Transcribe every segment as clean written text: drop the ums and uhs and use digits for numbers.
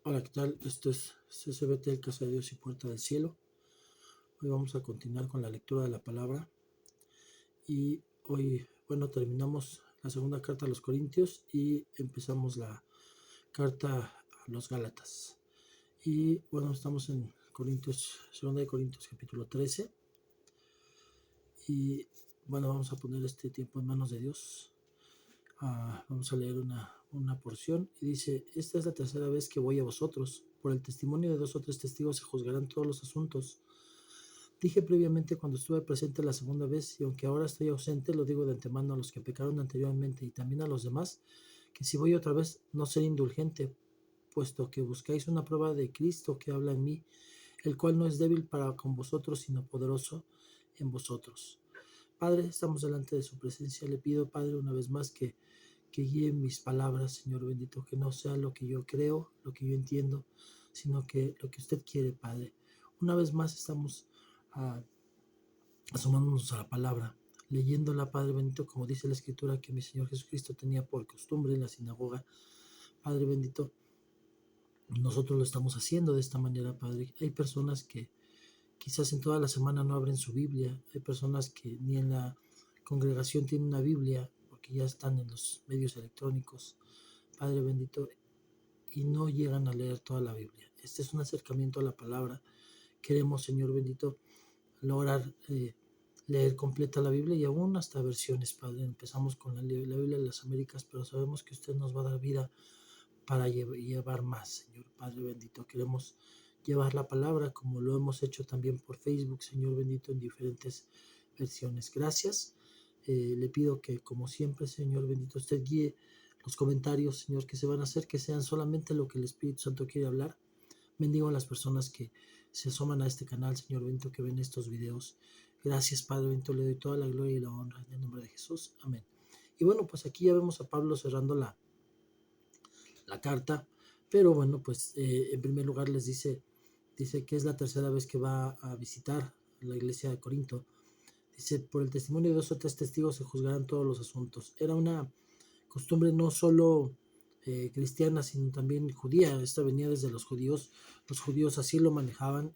Hola, ¿qué tal? Esto es CCBT, el Casa de Dios y Puerta del Cielo. Hoy vamos a continuar con la lectura de la palabra y hoy, terminamos la segunda carta a los Corintios y empezamos la carta a los Gálatas. Y bueno, estamos en segunda de Corintios capítulo 13 y bueno, vamos a poner este tiempo en manos de Dios. Vamos a leer una porción y dice: esta es la tercera vez que voy a vosotros. Por el testimonio de 2 o 3 testigos se juzgarán todos los asuntos. Dije previamente cuando estuve presente la segunda vez, y aunque ahora estoy ausente, lo digo de antemano a los que pecaron anteriormente y también a los demás, que si voy otra vez no seré indulgente, puesto que buscáis una prueba de Cristo que habla en mí, el cual no es débil para con vosotros, sino poderoso en vosotros. Padre, estamos delante de su presencia. Le pido, Padre, una vez más que guíe mis palabras, Señor bendito, que no sea lo que yo creo, lo que yo entiendo, sino que lo que usted quiere, Padre. Una vez más estamos uh, asomándonos a la palabra, leyéndola, Padre bendito, como dice la Escritura, que mi Señor Jesucristo tenía por costumbre en la sinagoga. Padre bendito, nosotros lo estamos haciendo de esta manera, Padre. Hay personas que quizás en toda la semana no abren su Biblia, hay personas que ni en la congregación tienen una Biblia, porque ya están en los medios electrónicos, Padre bendito, y no llegan a leer toda la Biblia. Este es un acercamiento a la palabra. Queremos, Señor bendito, lograr leer completa la Biblia y aún hasta versiones, Padre. Empezamos con la Biblia de las Américas, pero sabemos que usted nos va a dar vida para llevar más, Señor Padre bendito. Queremos llevar la palabra como lo hemos hecho también por Facebook, Señor bendito, en diferentes versiones. Gracias. Le pido que, como siempre, Señor bendito, usted guíe los comentarios, Señor, que se van a hacer, que sean solamente lo que el Espíritu Santo quiere hablar. Bendigo a las personas que se asoman a este canal, Señor bendito, que ven estos videos. Gracias, Padre bendito, le doy toda la gloria y la honra en el nombre de Jesús. Amén. Y bueno, pues aquí ya vemos a Pablo cerrando la carta, pero bueno, pues en primer lugar les dice que es la tercera vez que va a visitar la iglesia de Corinto. Dice: por el testimonio de 2 o 3 testigos se juzgarán todos los asuntos. Era una costumbre no solo cristiana, sino también judía. Esta venía desde los judíos. Los judíos así lo manejaban.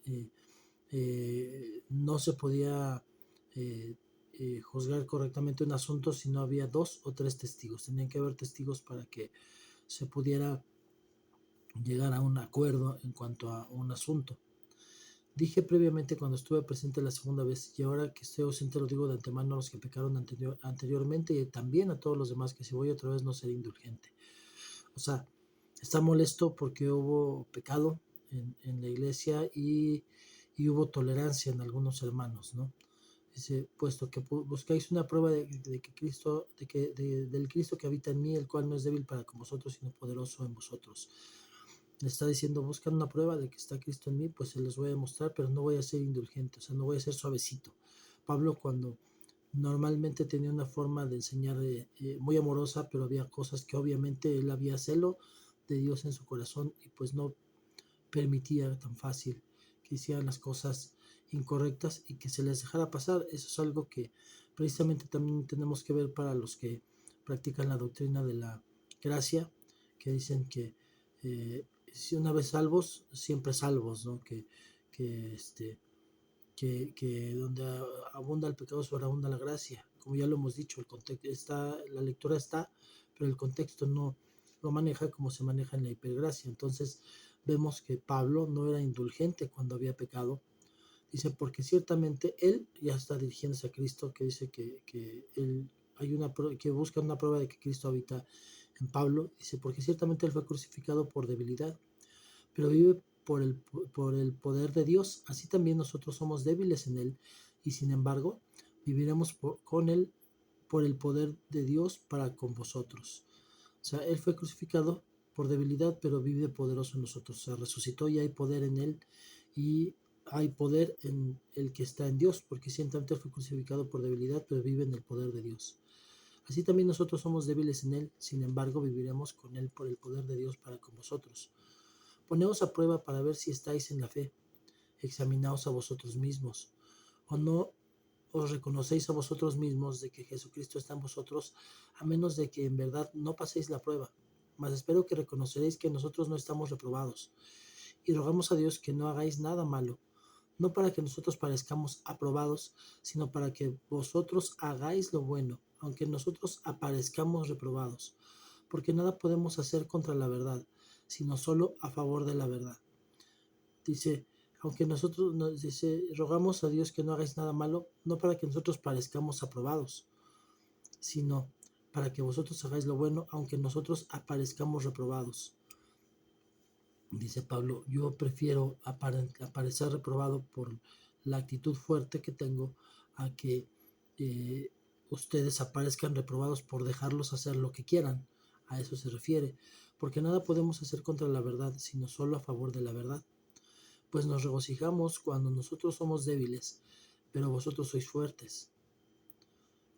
No se podía eh, juzgar correctamente un asunto si no había 2 o 3 testigos. Tenían que haber testigos para que se pudiera llegar a un acuerdo en cuanto a un asunto. Dije previamente cuando estuve presente la segunda vez, y ahora que estoy ausente lo digo de antemano a los que pecaron anteriormente y también a todos los demás, que si voy otra vez no seré indulgente. O sea, está molesto porque hubo pecado en la iglesia y hubo tolerancia en algunos hermanos, ¿no? Dice: puesto que buscáis una prueba de que Cristo, del Cristo que habita en mí, el cual no es débil para con vosotros, sino poderoso en vosotros. Le está diciendo: buscan una prueba de que está Cristo en mí, pues se los voy a demostrar, pero no voy a ser indulgente, o sea, no voy a ser suavecito. Pablo, cuando normalmente tenía una forma de enseñar muy amorosa, pero había cosas que obviamente él había celo de Dios en su corazón y pues no permitía tan fácil que hicieran las cosas incorrectas y que se les dejara pasar. Eso es algo que precisamente también tenemos que ver para los que practican la doctrina de la gracia, que dicen que si una vez salvos, siempre salvos, ¿no? Que donde abunda el pecado sobreabunda la gracia. Como ya lo hemos dicho, el contexto está, la lectura está, pero el contexto no lo maneja como se maneja en la hipergracia. Entonces vemos que Pablo no era indulgente cuando había pecado. Dice: porque ciertamente él ya está dirigiéndose a Cristo, que dice que él que busca una prueba de que Cristo habita en Pablo. Dice: porque ciertamente él fue crucificado por debilidad, pero vive por el poder de Dios. Así también nosotros somos débiles en él, y sin embargo viviremos con él por el poder de Dios para con vosotros. O sea, él fue crucificado por debilidad, pero vive poderoso en nosotros. O sea, resucitó y hay poder en él, y hay poder en el que está en Dios, porque ciertamente fue crucificado por debilidad, pero vive en el poder de Dios. Así también nosotros somos débiles en él, sin embargo viviremos con él por el poder de Dios para con vosotros. Poneos a prueba para ver si estáis en la fe. Examinaos a vosotros mismos. ¿O no os reconocéis a vosotros mismos de que Jesucristo está en vosotros, a menos de que en verdad no paséis la prueba? mas espero que reconoceréis que nosotros no estamos reprobados. Y rogamos a Dios que no hagáis nada malo, no para que nosotros parezcamos aprobados, sino para que vosotros hagáis lo bueno, aunque nosotros aparezcamos reprobados, porque nada podemos hacer contra la verdad, sino solo a favor de la verdad. Dice, aunque nosotros nos dice, rogamos a Dios que no hagáis nada malo, no para que nosotros parezcamos aprobados, sino para que vosotros hagáis lo bueno, aunque nosotros aparezcamos reprobados. Dice Pablo, yo prefiero aparecer reprobado por la actitud fuerte que tengo a que ustedes aparezcan reprobados por dejarlos hacer lo que quieran. A eso se refiere, porque nada podemos hacer contra la verdad, sino solo a favor de la verdad. Pues nos regocijamos cuando nosotros somos débiles, pero vosotros sois fuertes.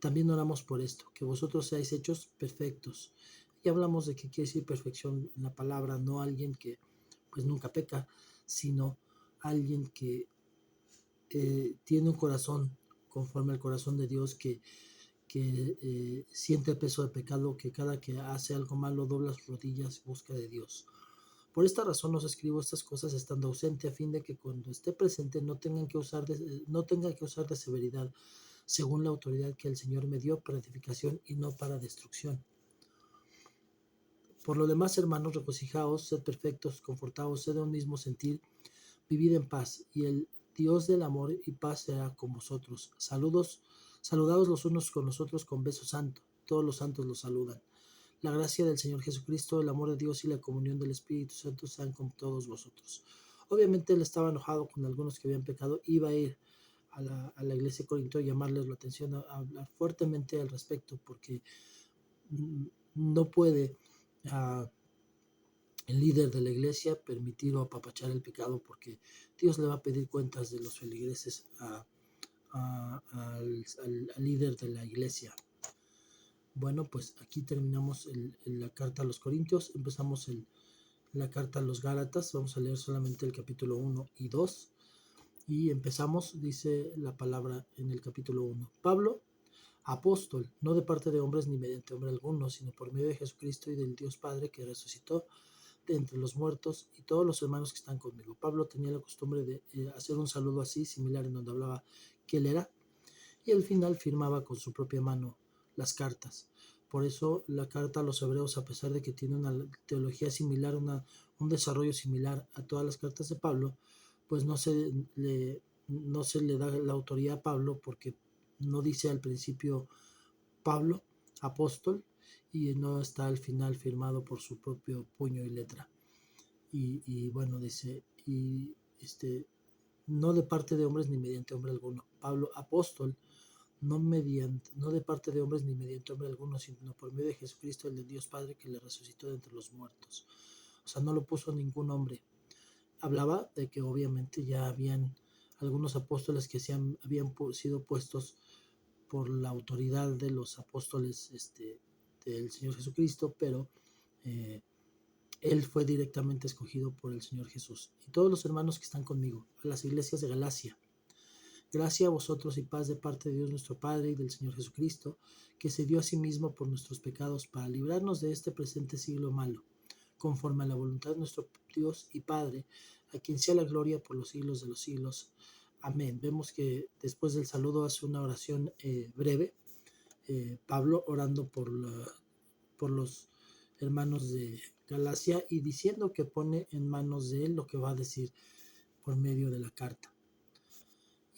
También oramos por esto, que vosotros seáis hechos perfectos. Y hablamos de que quiere decir perfección en la palabra, no alguien que pues nunca peca, sino alguien que tiene un corazón conforme al corazón de Dios, que siente el peso del pecado, que cada que hace algo malo dobla sus rodillas y busca de Dios. Por esta razón os escribo estas cosas estando ausente, a fin de que cuando esté presente no tenga que usar de severidad, según la autoridad que el Señor me dio para edificación y no para destrucción. Por lo demás, hermanos, regocijaos, sed perfectos, confortaos, sed de un mismo sentir, vivid en paz, y el Dios del amor y paz será con vosotros. Saludaos los unos con los otros con beso santo. Todos los santos los saludan. La gracia del Señor Jesucristo, el amor de Dios y la comunión del Espíritu Santo sean con todos vosotros. Obviamente él estaba enojado con algunos que habían pecado, iba a ir a la iglesia de Corinto y llamarles la atención, a hablar fuertemente al respecto, porque no puede el líder de la iglesia permitir o apapachar el pecado, porque Dios le va a pedir cuentas de los feligreses al líder de la iglesia. Bueno, pues aquí terminamos la carta a los Corintios, empezamos la carta a los Gálatas, vamos a leer solamente el capítulo 1 y 2, y empezamos, dice la palabra en el capítulo 1. Pablo, apóstol, no de parte de hombres ni mediante hombre alguno, sino por medio de Jesucristo y del Dios Padre que resucitó de entre los muertos, y todos los hermanos que están conmigo. Pablo tenía la costumbre de hacer un saludo así, similar en donde hablaba que él era, y al final firmaba con su propia mano las cartas. Por eso la carta a los hebreos, a pesar de que tiene una teología similar, un desarrollo similar a todas las cartas de Pablo, pues no se le da la autoría a Pablo, porque no dice al principio Pablo, apóstol, y no está al final firmado por su propio puño y letra. Y bueno, dice, no de parte de hombres ni mediante hombre alguno. Pablo, apóstol, no de parte de hombres ni mediante hombre alguno, sino por medio de Jesucristo, el de Dios Padre, que le resucitó de entre los muertos. O sea, no lo puso ningún hombre. Hablaba de que obviamente ya habían algunos apóstoles que habían sido puestos por la autoridad de los apóstoles del Señor Jesucristo, pero él fue directamente escogido por el Señor Jesús. Y todos los hermanos que están conmigo, a las iglesias de Galacia, gracia a vosotros y paz de parte de Dios nuestro Padre y del Señor Jesucristo, que se dio a sí mismo por nuestros pecados para librarnos de este presente siglo malo, conforme a la voluntad de nuestro Dios y Padre, a quien sea la gloria por los siglos de los siglos. Amén. Vemos que después del saludo hace una oración breve, Pablo orando por los hermanos de Galacia y diciendo que pone en manos de él lo que va a decir por medio de la carta.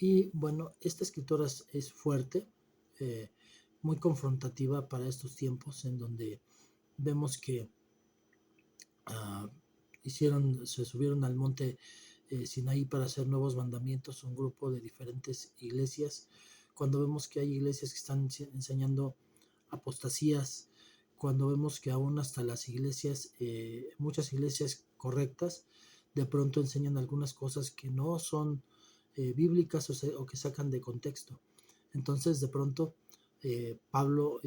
Y bueno, esta escritura es fuerte, muy confrontativa para estos tiempos en donde vemos que se subieron al monte Sinaí para hacer nuevos mandamientos, un grupo de diferentes iglesias, cuando vemos que hay iglesias que están enseñando apostasías, cuando vemos que aún hasta las iglesias, muchas iglesias correctas, de pronto enseñan algunas cosas que no son bíblicas o que sacan de contexto. Entonces de pronto Pablo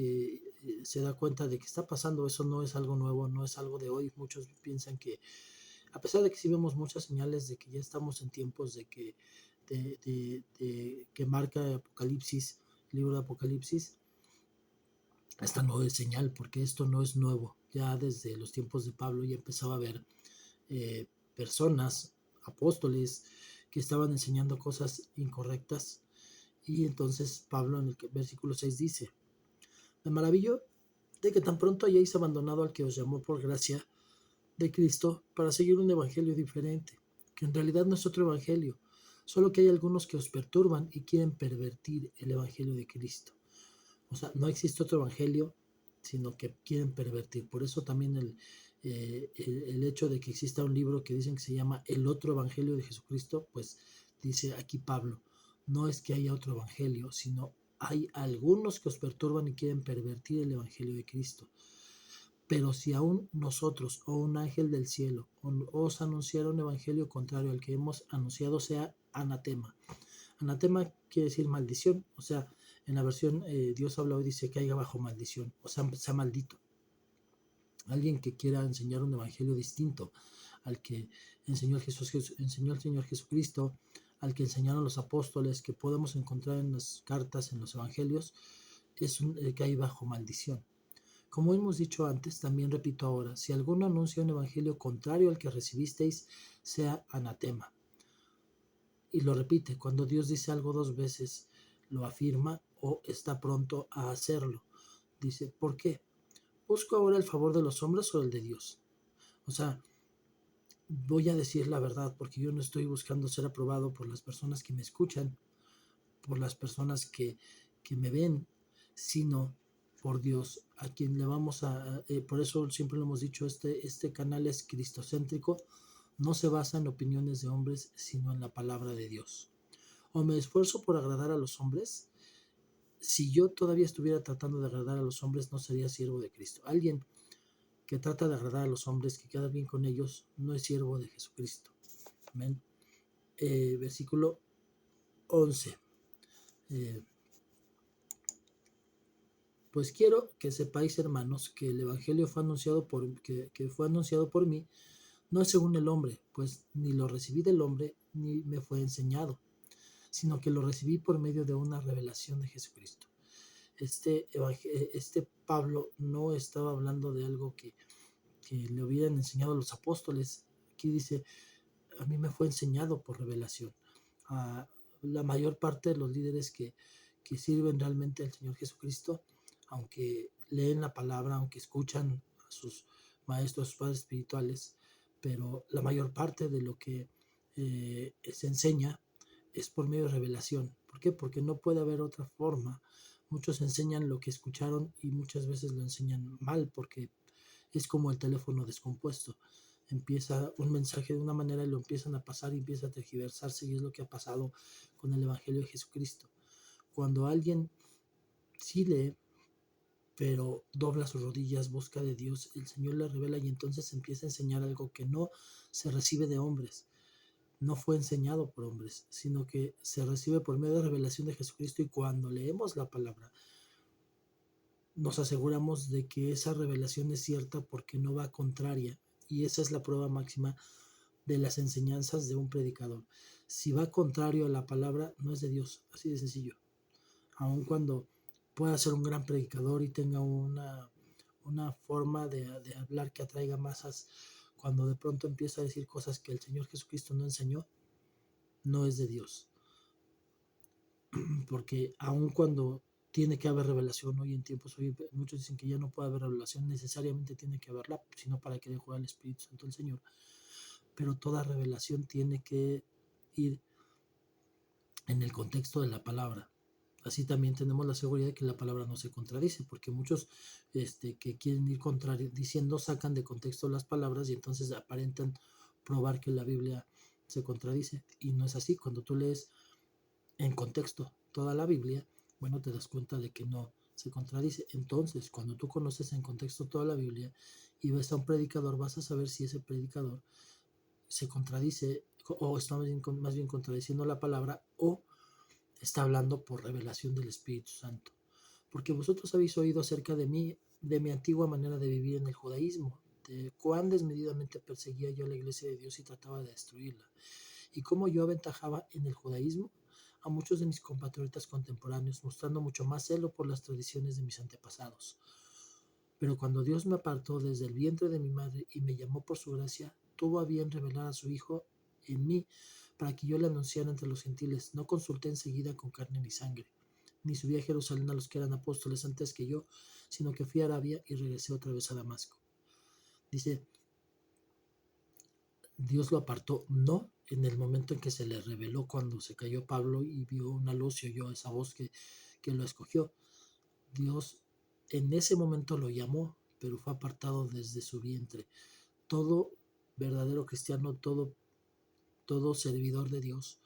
se da cuenta de que está pasando, eso no es algo nuevo, no es algo de hoy. Muchos piensan que, a pesar de que sí vemos muchas señales de que ya estamos en tiempos de que marca Apocalipsis, el libro de Apocalipsis, esta no es señal, porque esto no es nuevo. ya desde los tiempos de Pablo ya empezaba a haber personas, apóstoles, que estaban enseñando cosas incorrectas. Y entonces Pablo en el versículo 6 dice: me maravillo de que tan pronto hayáis abandonado al que os llamó por gracia de Cristo para seguir un evangelio diferente, que en realidad no es otro evangelio, solo que hay algunos que os perturban y quieren pervertir el evangelio de Cristo. O sea, no existe otro evangelio, sino que quieren pervertir. Por eso también el hecho de que exista un libro que dicen que se llama El otro evangelio de Jesucristo, pues dice aquí Pablo, no es que haya otro evangelio, sino hay algunos que os perturban y quieren pervertir el evangelio de Cristo. Pero si aún nosotros o un ángel del cielo os anunciara un evangelio contrario al que hemos anunciado, sea anatema. Anatema quiere decir maldición, o sea, en la versión Dios habla hoy dice que haya bajo maldición, o sea maldito. Alguien que quiera enseñar un evangelio distinto al que enseñó el Señor Jesucristo, al que enseñaron los apóstoles, que podemos encontrar en las cartas, en los evangelios, es que hay bajo maldición. Como hemos dicho antes, también repito ahora, si alguno anuncia un evangelio contrario al que recibisteis, sea anatema. Y lo repite, cuando Dios dice algo dos veces, lo afirma o está pronto a hacerlo. Dice, ¿por qué? ¿Busco ahora el favor de los hombres o el de Dios? O sea, voy a decir la verdad porque yo no estoy buscando ser aprobado por las personas que me escuchan, por las personas que me ven, sino por Dios, a quien le vamos a... por eso siempre lo hemos dicho, este canal es cristocéntrico, no se basa en opiniones de hombres, sino en la palabra de Dios. O me esfuerzo por agradar a los hombres. Si yo todavía estuviera tratando de agradar a los hombres, no sería siervo de Cristo. Alguien que trata de agradar a los hombres, que queda bien con ellos, no es siervo de Jesucristo. Amén. Versículo 11. Pues quiero que sepáis, hermanos, que el evangelio que fue anunciado por mí, no es según el hombre, pues ni lo recibí del hombre, ni me fue enseñado, sino que lo recibí por medio de una revelación de Jesucristo. Este Pablo no estaba hablando de algo que le hubieran enseñado los apóstoles. Aquí dice, a mí me fue enseñado por revelación. La mayor parte de los líderes que sirven realmente al Señor Jesucristo, aunque leen la palabra, aunque escuchan a sus maestros, a sus padres espirituales, pero la mayor parte de lo que se enseña es por medio de revelación. ¿Por qué? Porque no puede haber otra forma. Muchos enseñan lo que escucharon y muchas veces lo enseñan mal, porque es como el teléfono descompuesto. Empieza un mensaje de una manera y lo empiezan a pasar y empieza a tergiversarse, y es lo que ha pasado con el Evangelio de Jesucristo. Cuando alguien sí lee, pero dobla sus rodillas, busca de Dios, el Señor le revela y entonces empieza a enseñar algo que no se recibe de hombres, no fue enseñado por hombres, sino que se recibe por medio de revelación de Jesucristo. Y cuando leemos la palabra, nos aseguramos de que esa revelación es cierta porque no va contraria. Y esa es la prueba máxima de las enseñanzas de un predicador. Si va contrario a la palabra, no es de Dios, así de sencillo. Aun cuando pueda ser un gran predicador y tenga una forma de hablar que atraiga masas, cuando de pronto empieza a decir cosas que el Señor Jesucristo no enseñó, no es de Dios. Porque aun cuando tiene que haber revelación hoy en tiempos, hoy muchos dicen que ya no puede haber revelación, necesariamente tiene que haberla, sino para que deje el Espíritu Santo el Señor. Pero toda revelación tiene que ir en el contexto de la palabra. Así también tenemos la seguridad de que la palabra no se contradice, porque muchos que quieren ir diciendo sacan de contexto las palabras y entonces aparentan probar que la Biblia se contradice. Y no es así. Cuando tú lees en contexto toda la Biblia, bueno, te das cuenta de que no se contradice. Entonces, cuando tú conoces en contexto toda la Biblia y ves a un predicador, vas a saber si ese predicador se contradice o está más bien contradiciendo la palabra, o está hablando por revelación del Espíritu Santo. Porque vosotros habéis oído acerca de mí, de mi antigua manera de vivir en el judaísmo, de cuán desmedidamente perseguía yo a la iglesia de Dios y trataba de destruirla, y cómo yo aventajaba en el judaísmo a muchos de mis compatriotas contemporáneos, mostrando mucho más celo por las tradiciones de mis antepasados. Pero cuando Dios me apartó desde el vientre de mi madre y me llamó por su gracia, tuvo a bien revelar a su Hijo en mí para que yo le anunciara entre los gentiles. No consulté enseguida con carne ni sangre, ni subí a Jerusalén a los que eran apóstoles antes que yo, sino que fui a Arabia y regresé otra vez a Damasco. Dice, Dios lo apartó, no en el momento en que se le reveló cuando se cayó Pablo y vio una luz y oyó esa voz que lo escogió. Dios en ese momento lo llamó, pero fue apartado desde su vientre. Todo verdadero cristiano, todo servidor de Dios,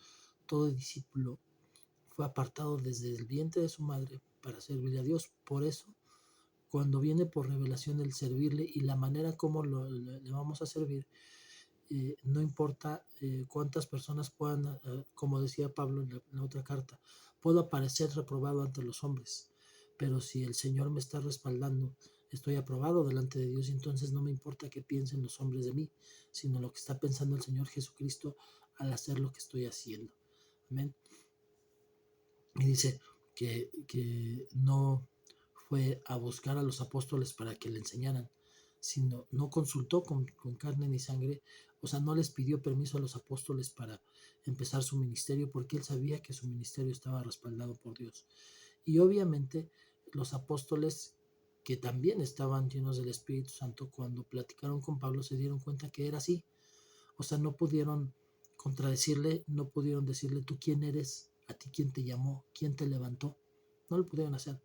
todo discípulo fue apartado desde el vientre de su madre para servirle a Dios. Por eso, cuando viene por revelación el servirle y la manera como le vamos a servir, no importa cuántas personas puedan, como decía Pablo en la otra carta, puedo aparecer reprobado ante los hombres, pero si el Señor me está respaldando, estoy aprobado delante de Dios, y entonces no me importa qué piensen los hombres de mí, sino lo que está pensando el Señor Jesucristo al hacer lo que estoy haciendo. Amén. Y dice que no fue a buscar a los apóstoles para que le enseñaran, sino no consultó con carne ni sangre, o sea, no les pidió permiso a los apóstoles para empezar su ministerio, porque él sabía que su ministerio estaba respaldado por Dios. Y obviamente los apóstoles, que también estaban llenos del Espíritu Santo, cuando platicaron con Pablo se dieron cuenta que era así. O sea, no pudieron contradecirle, no pudieron decirle, ¿tú quién eres? ¿A ti quién te llamó? ¿Quién te levantó? No lo pudieron hacer,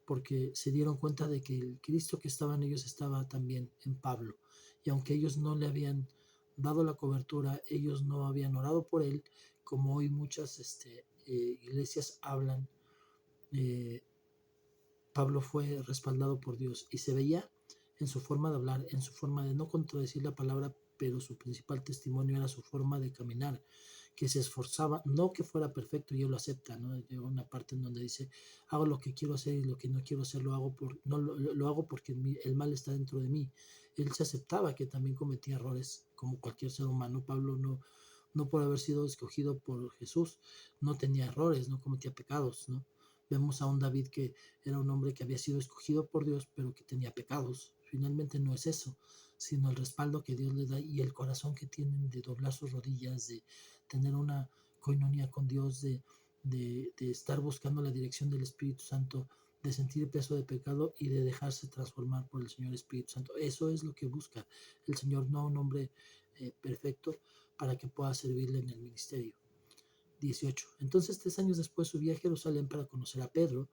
porque se dieron cuenta de que el Cristo que estaba en ellos estaba también en Pablo. Y aunque ellos no le habían dado la cobertura, ellos no habían orado por él, como hoy muchas iglesias hablan, eh, Pablo fue respaldado por Dios y se veía en su forma de hablar, en su forma de no contradecir la palabra, pero su principal testimonio era su forma de caminar, que se esforzaba, no que fuera perfecto y él lo acepta, ¿no? Llega una parte en donde dice, hago lo que quiero hacer y lo que no quiero hacer lo hago, no, lo hago porque el mal está dentro de mí. Él se aceptaba que también cometía errores como cualquier ser humano. Pablo no por haber sido escogido por Jesús, no tenía errores, no cometía pecados, ¿no? Vemos a un David que era un hombre que había sido escogido por Dios, pero que tenía pecados. Finalmente no es eso, sino el respaldo que Dios le da y el corazón que tienen de doblar sus rodillas, de tener una coinonía con Dios, de estar buscando la dirección del Espíritu Santo, de sentir el peso de pecado y de dejarse transformar por el Señor Espíritu Santo. Eso es lo que busca el Señor, no a un hombre perfecto para que pueda servirle en el ministerio. 18. Entonces 3 años después subí a Jerusalén para conocer a Pedro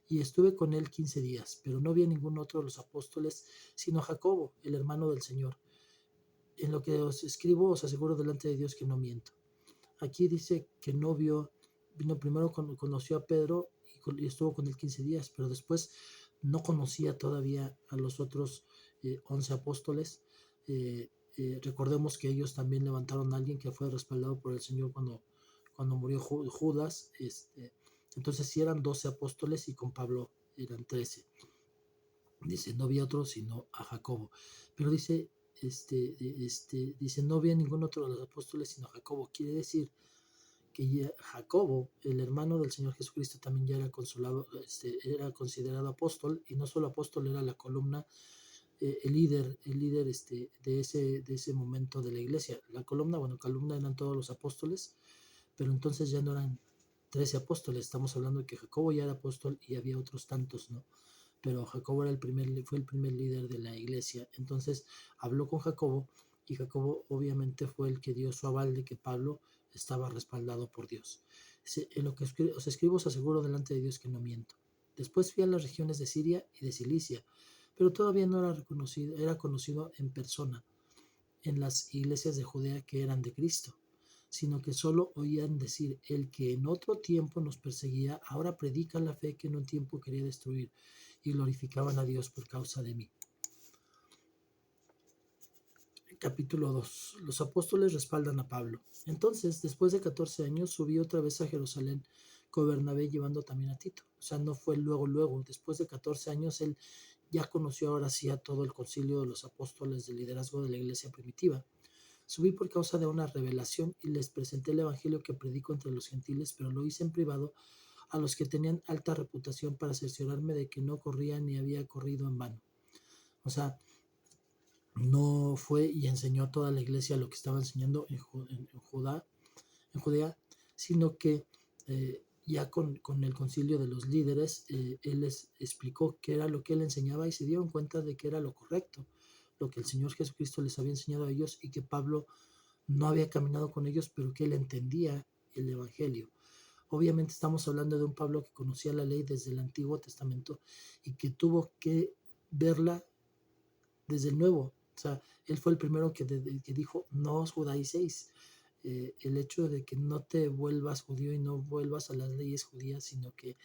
y estuve con él 15 días, pero no vi a ningún otro de los apóstoles, sino a Jacobo, el hermano del Señor. En lo que os escribo os aseguro delante de Dios que no miento. Aquí dice que no vino primero conoció a Pedro y estuvo con él 15 días, pero después no conocía todavía a los otros 11 apóstoles. Recordemos que ellos también levantaron a alguien que fue respaldado por el Señor cuando murió Judas. Entonces sí eran 12 apóstoles y con Pablo eran 13. Dice, no vi a otro sino a Jacobo. Pero dice, dice, no vi a ningún otro de los apóstoles sino a Jacobo. Quiere decir que Jacobo, el hermano del Señor Jesucristo, también ya era era considerado apóstol, y no solo apóstol, era la columna, el líder de ese momento de la iglesia. La columna eran todos los apóstoles, pero entonces ya no eran 13 apóstoles, estamos hablando de que Jacobo ya era apóstol y había otros tantos, ¿no? Pero Jacobo fue el primer líder de la iglesia. Entonces habló con Jacobo y Jacobo obviamente fue el que dio su aval de que Pablo estaba respaldado por Dios. En lo que os escribo os aseguro delante de Dios que no miento. Después fui a las regiones de Siria y de Cilicia, pero todavía no era conocido en persona en las iglesias de Judea que eran de Cristo, sino que solo oían decir, el que en otro tiempo nos perseguía, ahora predica la fe que en un tiempo quería destruir, y glorificaban a Dios por causa de mí. Capítulo 2. Los apóstoles respaldan a Pablo. Entonces, después de 14 años, subí otra vez a Jerusalén con Bernabé llevando también a Tito. O sea, no fue luego. Después de 14 años, él ya conoció ahora sí a todo el concilio de los apóstoles del liderazgo de la iglesia primitiva. Subí por causa de una revelación y les presenté el evangelio que predico entre los gentiles, pero lo hice en privado a los que tenían alta reputación para cerciorarme de que no corría ni había corrido en vano. O sea, no fue y enseñó a toda la iglesia lo que estaba enseñando en Judea, sino que ya con el concilio de los líderes, él les explicó qué era lo que él enseñaba y se dieron cuenta de que era lo correcto, lo que el Señor Jesucristo les había enseñado a ellos y que Pablo no había caminado con ellos, pero que él entendía el Evangelio. Obviamente estamos hablando de un Pablo que conocía la ley desde el Antiguo Testamento y que tuvo que verla desde el Nuevo. O sea, él fue el primero que dijo, no os judaicéis. El hecho de que no te vuelvas judío y no vuelvas a las leyes judías, sino que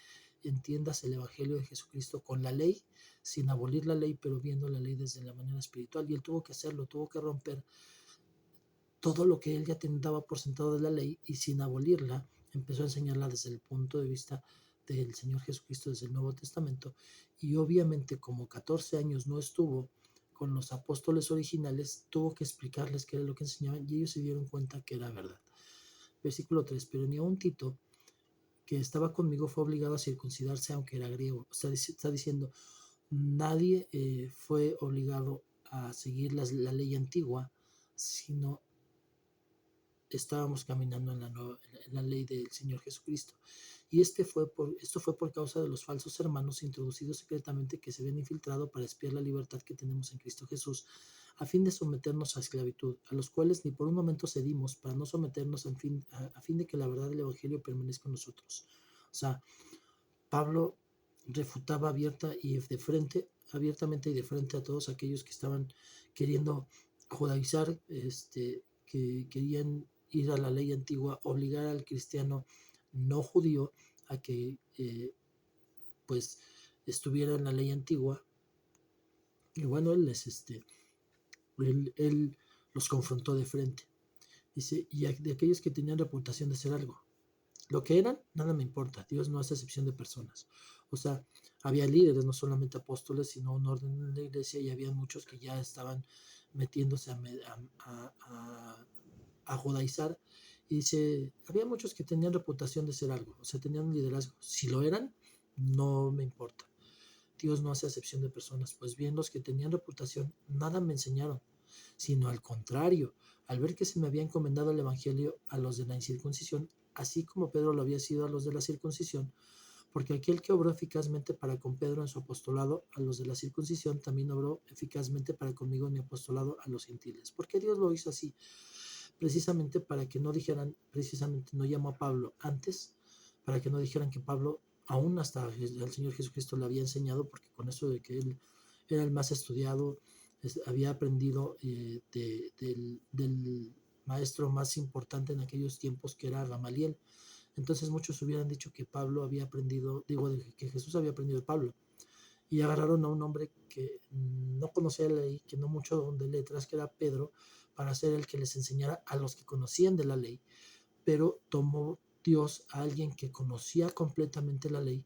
entiendas el Evangelio de Jesucristo con la ley, sin abolir la ley, pero viendo la ley desde la manera espiritual. Y él tuvo que hacerlo, tuvo que romper todo lo que él ya daba por sentado de la ley y sin abolirla, empezó a enseñarla desde el punto de vista del Señor Jesucristo, desde el Nuevo Testamento. Y obviamente como 14 años no estuvo con los apóstoles originales, tuvo que explicarles qué era lo que enseñaban y ellos se dieron cuenta que era verdad. Versículo 3, pero ni aun Tito, que estaba conmigo, fue obligado a circuncidarse aunque era griego. O sea, está diciendo, nadie fue obligado a seguir la ley antigua, sino estábamos caminando en la ley del Señor Jesucristo. Y esto fue por causa de los falsos hermanos introducidos secretamente que se habían infiltrado para espiar la libertad que tenemos en Cristo Jesús, a fin de someternos a esclavitud, a los cuales ni por un momento cedimos para no someternos a fin de que la verdad del Evangelio permanezca en nosotros. O sea, Pablo refutaba abiertamente y de frente a todos aquellos que estaban queriendo judaizar, que querían ir a la ley antigua, obligar al cristiano no judío a que pues estuviera en la ley antigua. Y bueno, él los confrontó de frente. Dice, y de aquellos que tenían reputación de ser algo. Lo que eran, nada me importa. Dios no hace excepción de personas. O sea, había líderes, no solamente apóstoles, sino un orden en la iglesia y había muchos que ya estaban metiéndose a judaizar. Y dice, había muchos que tenían reputación de ser algo, o sea, tenían un liderazgo. Si lo eran, no me importa. Dios no hace excepción de personas. Pues bien, los que tenían reputación, nada me enseñaron, sino al contrario, al ver que se me había encomendado el Evangelio a los de la incircuncisión, así como Pedro lo había sido a los de la circuncisión, porque aquel que obró eficazmente para con Pedro en su apostolado a los de la circuncisión, también obró eficazmente para conmigo en mi apostolado a los gentiles. ¿Por qué Dios lo hizo así? Precisamente para que no dijeran, precisamente no llamó a Pablo antes, para que no dijeran que Pablo, aún hasta el Señor Jesucristo le había enseñado, porque con eso de que él era el más estudiado, había aprendido del maestro más importante en aquellos tiempos, que era Gamaliel. Entonces muchos hubieran dicho que Pablo había aprendido, que Jesús había aprendido de Pablo. Y agarraron a un hombre que no conocía la ley, que no mucho de letras, que era Pedro, para ser el que les enseñara a los que conocían de la ley. Pero tomó Dios a alguien que conocía completamente la ley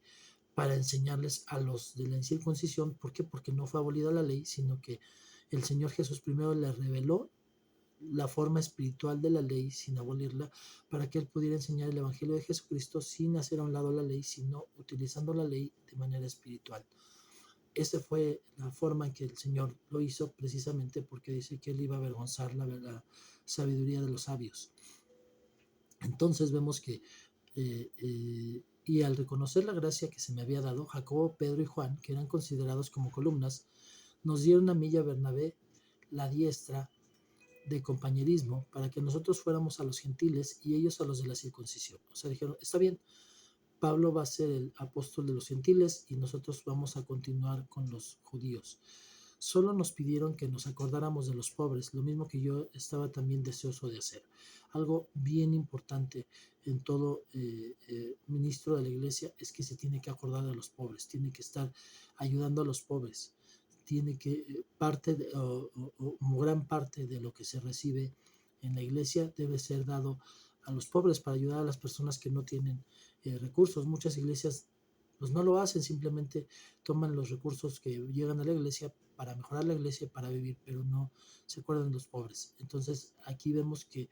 para enseñarles a los de la incircuncisión. ¿Por qué? Porque no fue abolida la ley, sino que el Señor Jesús primero le reveló la forma espiritual de la ley sin abolirla, para que él pudiera enseñar el Evangelio de Jesucristo sin hacer a un lado la ley, sino utilizando la ley de manera espiritual. Esa fue la forma en que el Señor lo hizo, precisamente porque dice que él iba a avergonzar la sabiduría de los sabios. Entonces vemos que y al reconocer la gracia que se me había dado, Jacobo, Pedro y Juan, que eran considerados como columnas, nos dieron a mí y a Bernabé la diestra de compañerismo para que nosotros fuéramos a los gentiles y ellos a los de la circuncisión. O sea, dijeron, está bien, Pablo va a ser el apóstol de los gentiles y nosotros vamos a continuar con los judíos. Solo nos pidieron que nos acordáramos de los pobres, lo mismo que yo estaba también deseoso de hacer. Algo bien importante en todo ministro de la iglesia es que se tiene que acordar de los pobres, tiene que estar ayudando a los pobres, tiene que gran parte de lo que se recibe en la iglesia debe ser dado a los pobres para ayudar a las personas que no tienen recursos. Muchas iglesias pues no lo hacen, simplemente toman los recursos que llegan a la iglesia para mejorar la iglesia, para vivir, pero no se acuerdan de los pobres. Entonces aquí vemos que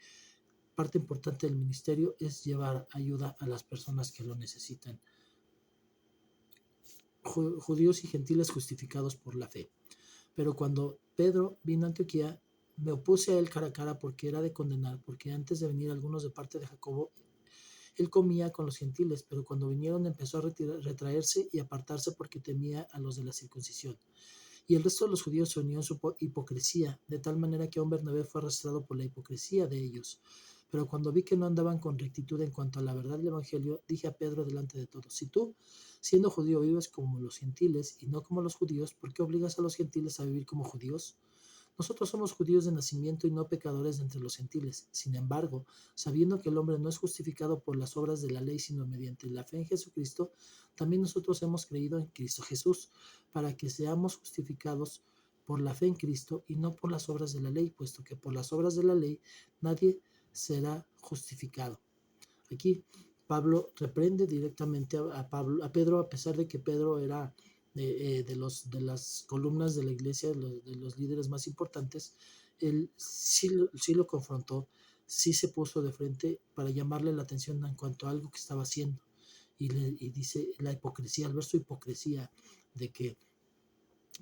parte importante del ministerio es llevar ayuda a las personas que lo necesitan. Judíos y gentiles justificados por la fe. Pero cuando Pedro vino a Antioquía, me opuse a él cara a cara porque era de condenar, porque antes de venir algunos de parte de Jacobo, él comía con los gentiles, pero cuando vinieron empezó a retraerse y apartarse porque temía a los de la circuncisión. Y el resto de los judíos se unió en su hipocresía, de tal manera que aún Bernabé fue arrastrado por la hipocresía de ellos. Pero cuando vi que no andaban con rectitud en cuanto a la verdad del Evangelio, dije a Pedro delante de todos: si tú, siendo judío, vives como los gentiles y no como los judíos, ¿por qué obligas a los gentiles a vivir como judíos? Nosotros somos judíos de nacimiento y no pecadores de entre los gentiles. Sin embargo, sabiendo que el hombre no es justificado por las obras de la ley, sino mediante la fe en Jesucristo, también nosotros hemos creído en Cristo Jesús, para que seamos justificados por la fe en Cristo y no por las obras de la ley, puesto que por las obras de la ley nadie será justificado. Aquí Pablo reprende directamente a Pedro, a pesar de que Pedro era de las columnas de la iglesia, de los líderes más importantes. Él sí lo confrontó, sí se puso de frente para llamarle la atención en cuanto a algo que estaba haciendo. Y dice la hipocresía, al ver su hipocresía de que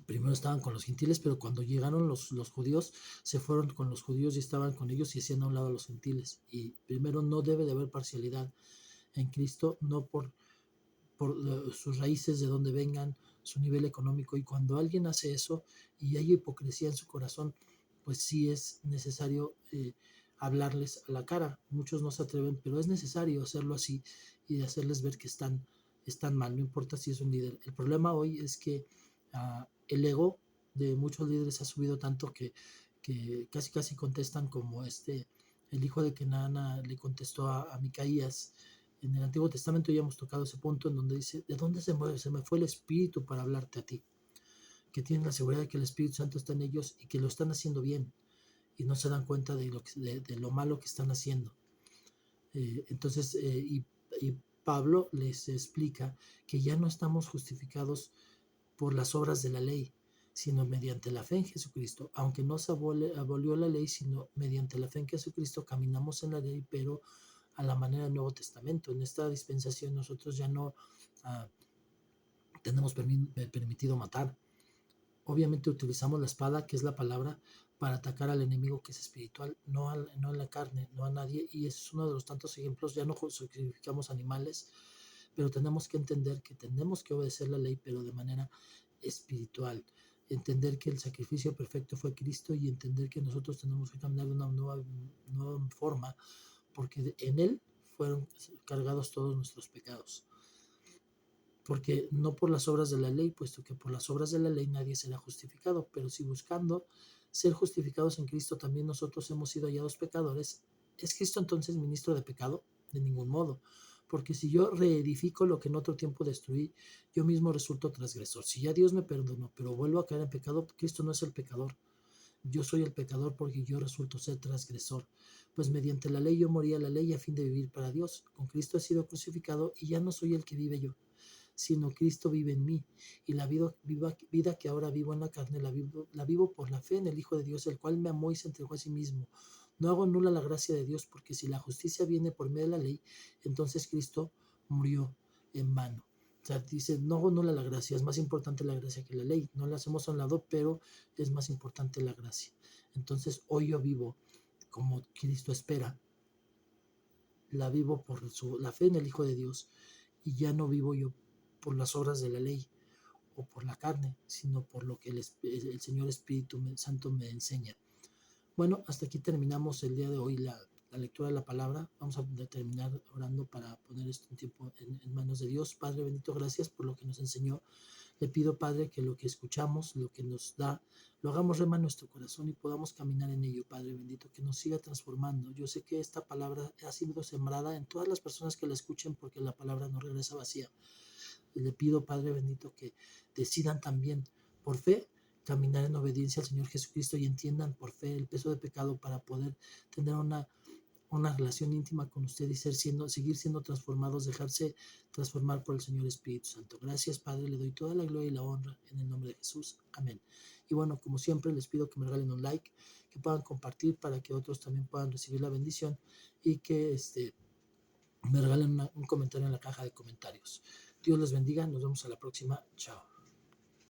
primero estaban con los gentiles, pero cuando llegaron los judíos, se fueron con los judíos y estaban con ellos y hacían a un lado a los gentiles. Y primero, no debe de haber parcialidad en Cristo, no por sus raíces, de donde vengan, su nivel económico. Y cuando alguien hace eso y hay hipocresía en su corazón, pues sí es necesario hablarles a la cara. Muchos no se atreven, pero es necesario hacerlo así y hacerles ver que están mal, no importa si es un líder. El problema hoy es que el ego de muchos líderes ha subido tanto que casi contestan como el hijo de Kenana le contestó a Micaías. En el Antiguo Testamento ya hemos tocado ese punto en donde dice: ¿de dónde se mueve? Se me fue el Espíritu para hablarte a ti. Que tienen la seguridad de que el Espíritu Santo está en ellos y que lo están haciendo bien y no se dan cuenta de lo malo que están haciendo. Entonces, y Pablo les explica que ya no estamos justificados por las obras de la ley, sino mediante la fe en Jesucristo. Aunque no se abolió la ley, sino mediante la fe en Jesucristo caminamos en la ley, pero a la manera del Nuevo Testamento. En esta dispensación nosotros ya no tenemos permitido matar. Obviamente utilizamos la espada, que es la palabra, para atacar al enemigo que es espiritual, no en la carne, no a nadie. Y ese es uno de los tantos ejemplos. Ya no sacrificamos animales, pero tenemos que entender que tenemos que obedecer la ley, pero de manera espiritual. Entender que el sacrificio perfecto fue Cristo y entender que nosotros tenemos que caminar de una nueva forma, porque en Él fueron cargados todos nuestros pecados. Porque no por las obras de la ley, puesto que por las obras de la ley nadie será justificado, pero si buscando ser justificados en Cristo también nosotros hemos sido hallados pecadores, ¿es Cristo entonces ministro de pecado? De ningún modo, porque si yo reedifico lo que en otro tiempo destruí, yo mismo resulto transgresor. Si ya Dios me perdonó, pero vuelvo a caer en pecado, Cristo no es el pecador. Yo soy el pecador porque yo resulto ser transgresor. Pues mediante la ley yo morí a la ley a fin de vivir para Dios. Con Cristo he sido crucificado y ya no soy el que vive yo, sino Cristo vive en mí. Y la vida que ahora vivo en la carne, la vivo por la fe en el Hijo de Dios, el cual me amó y se entregó a sí mismo. No hago nula la gracia de Dios, porque si la justicia viene por medio de la ley, entonces Cristo murió en vano. O sea, dice, no hago nula la gracia, es más importante la gracia que la ley. No la hacemos a un lado, pero es más importante la gracia. Entonces hoy yo vivo como Cristo espera. La vivo por la fe en el Hijo de Dios, y ya no vivo yo por las obras de la ley o por la carne, sino por lo que el Señor Espíritu Santo me enseña. Bueno, hasta aquí terminamos el día de hoy la lectura de la palabra. Vamos a terminar orando para poner esto un tiempo en manos de Dios. Padre bendito, gracias por lo que nos enseñó. Le pido, Padre, que lo que escuchamos, lo que nos da, lo hagamos rema en nuestro corazón y podamos caminar en ello, Padre bendito, que nos siga transformando. Yo sé que esta palabra ha sido sembrada en todas las personas que la escuchen, porque la palabra no regresa vacía. Le pido, Padre bendito, que decidan también por fe caminar en obediencia al Señor Jesucristo y entiendan por fe el peso de pecado para poder tener una relación íntima con usted y seguir siendo transformados, dejarse transformar por el Señor Espíritu Santo. Gracias, Padre, le doy toda la gloria y la honra en el nombre de Jesús. Amén. Y bueno, como siempre, les pido que me regalen un like, que puedan compartir para que otros también puedan recibir la bendición y que me regalen un comentario en la caja de comentarios. Dios les bendiga, nos vemos a la próxima. Chao.